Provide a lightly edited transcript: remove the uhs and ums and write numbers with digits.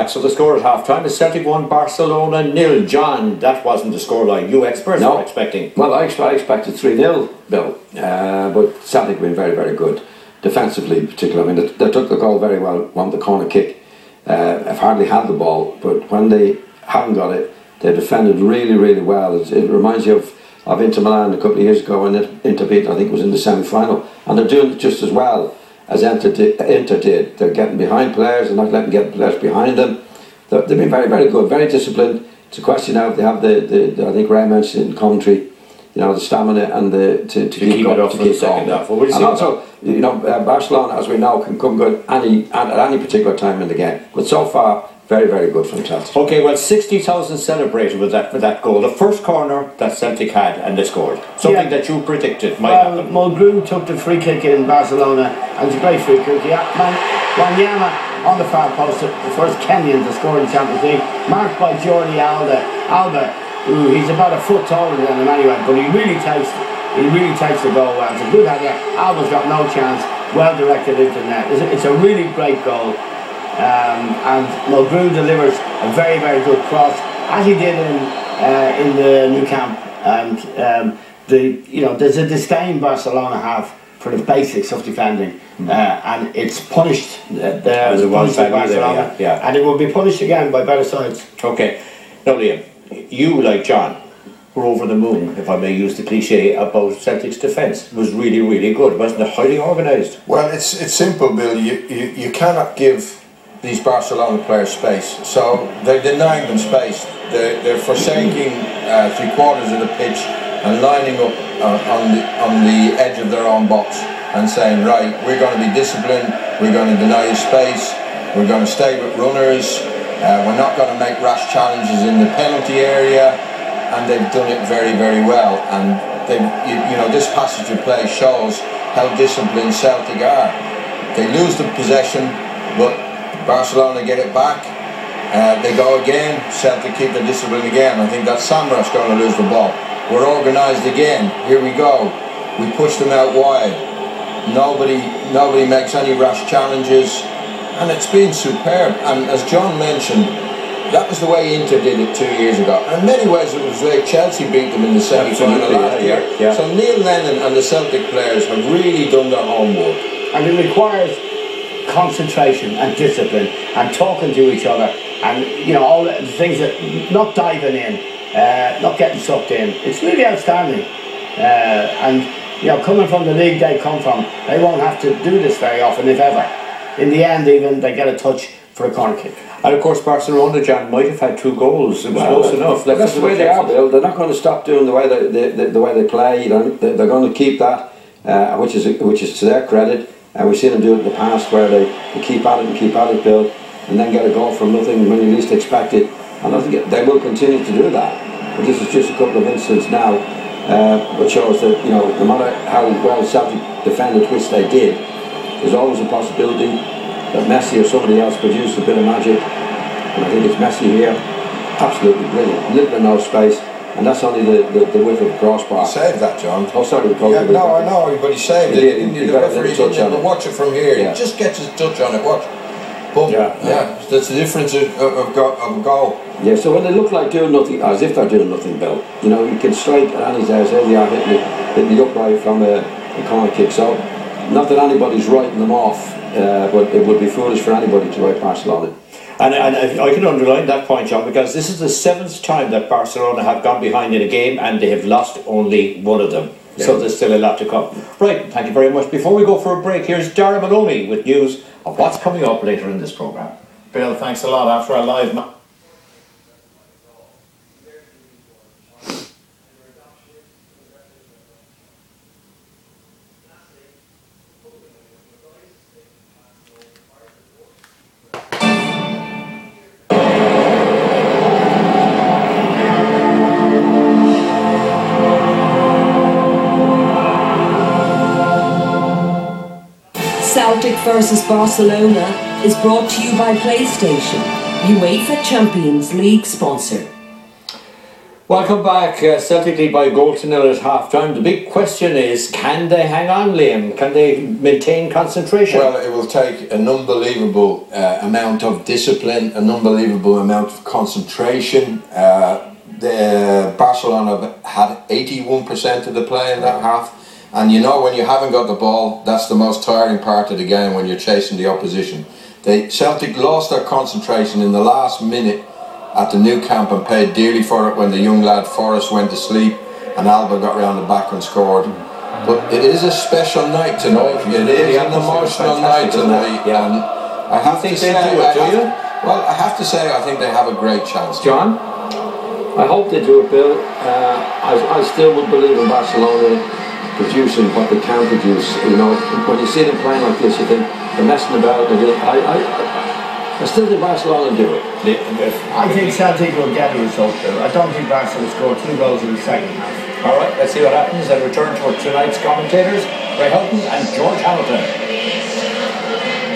back. So the score at half time is Celtic 1, Barcelona 0. John, that wasn't the scoreline you experts were expecting. Well, I expected 3-0, Bill, but Celtic been very, very good defensively in particular. I mean, they took the goal very well, won the corner kick. Have hardly had the ball, but when they haven't got it, they defended really, really well. It reminds you of Inter Milan a couple of years ago when Inter beat, I think it was in the semi-final, and they're doing it just as well as Inter did. They're getting behind players and not letting get players behind them. They've been very, very good, very disciplined. It's a question now if they have the I think Ray mentioned in commentary, the stamina and to keep it up for the second half. And also, Barcelona, as we know, can come good at any particular time in the game. But so far, very, very good from Celtic. Okay, well, 60,000 celebrated with that goal. The first corner that Celtic had and they scored. Something that you predicted might happen. Mulgrew took the free kick in Barcelona, and it's a great free kick. Wanyama on the far post, the first Kenyan to score in the Champions League, marked by Jordi Alba. He's about a foot taller than him anyway, but he really takes the goal well. It's a good idea. Alba's got no chance. Well directed into the net. It's a really great goal. And Mulgrew delivers a very, very good cross, as he did in the new camp. And there's a disdain Barcelona have for the basics of defending, and it's punished there as it was by Barcelona, and it will be punished again by better sides. Okay, now Liam, you, like John, were over the moon, if I may use the cliche, about Celtic's defence. It was really, really good, wasn't it? Highly organised. Well, it's simple, Bill. You cannot give these Barcelona players space, so they're denying them space. They're forsaking 3/4 of the pitch and lining up on the edge of their own box and saying, right, we're going to be disciplined, we're going to deny you space, we're going to stay with runners, we're not going to make rash challenges in the penalty area, and they've done it very, very well. And this passage of play shows how disciplined Celtic are. They lose the possession, but Barcelona get it back. They go again. Celtic keep the discipline again. I think that Samrat's going to lose the ball. We're organised again. Here we go. We push them out wide. Nobody makes any rash challenges, and it's been superb. And as John mentioned, that was the way Inter did it 2 years ago. And in many ways, it was the way Chelsea beat them in the semi-final last year. Yeah. So Neil Lennon and the Celtic players have really done their homework. And it requires concentration and discipline and talking to each other, and all the things that, not diving in, not getting sucked in. It's really outstanding. And coming from the league they come from, they won't have to do this very often, if ever. In the end, even they get a touch for a corner kick. And of course, Barcelona, John, might have had 2 goals. It was close enough. That's the way they are, Bill. They're not going to stop doing the way they play. They're going to keep that, which is to their credit. And we've seen them do it in the past, where they keep at it, Bill, and then get a goal from nothing when you least expect it. And I think they will continue to do that. But this is just a couple of incidents now, which shows that no matter how well Celtic defended, which they did, there's always a possibility that Messi or somebody else produced a bit of magic. And I think it's Messi here, absolutely brilliant, little or no space. And that's only the width of the crossbar. He saved that, John. Oh, sorry. I know, but he saved it. He got a touch on it. Watch it from here. He just gets his touch on it. Watch. Boom. Yeah. That's the difference of goal. Yeah, so when they look like doing nothing, as if they're doing nothing, Bill, you can strike at any there, say they are hitting the upright from a corner kick. So, not that anybody's writing them off, but it would be foolish for anybody to write Barcelona. And I can underline that point, John, because this is the 7th time that Barcelona have gone behind in a game and they have lost only one of them. Yeah. So there's still a lot to come. Right, thank you very much. Before we go for a break, here's Dara Maloney with news of what's coming up later in this programme. Bill, thanks a lot. After our live... Celtic versus Barcelona is brought to you by PlayStation, UEFA Champions League sponsor. Welcome back. Celtic lead by a goal to nil at half time. The big question is, can they hang on, Liam? Can they maintain concentration? Well, it will take an unbelievable amount of discipline, an unbelievable amount of concentration. The Barcelona had 81% of the play in that half. And you know, when you haven't got the ball, that's the most tiring part of the game, when you're chasing the opposition. Celtic lost their concentration in the last minute at the new camp and paid dearly for it when the young lad Forrest went to sleep and Alba got round the back and scored. But it is a special night tonight. It is an emotional night tonight. Yeah. And I have to say, I have to say, I think they have a great chance. John? I hope they do it, Bill. I still would believe in Barcelona producing what they can produce. You know, when you see them playing like this, you think they're messing about. I still think Barcelona do it. I think Celtic will get a result there. I don't think Barcelona will score 2 goals in the second half. All right, let's see what happens. And return to our tonight's commentators, Ray Houghton and George Hamilton.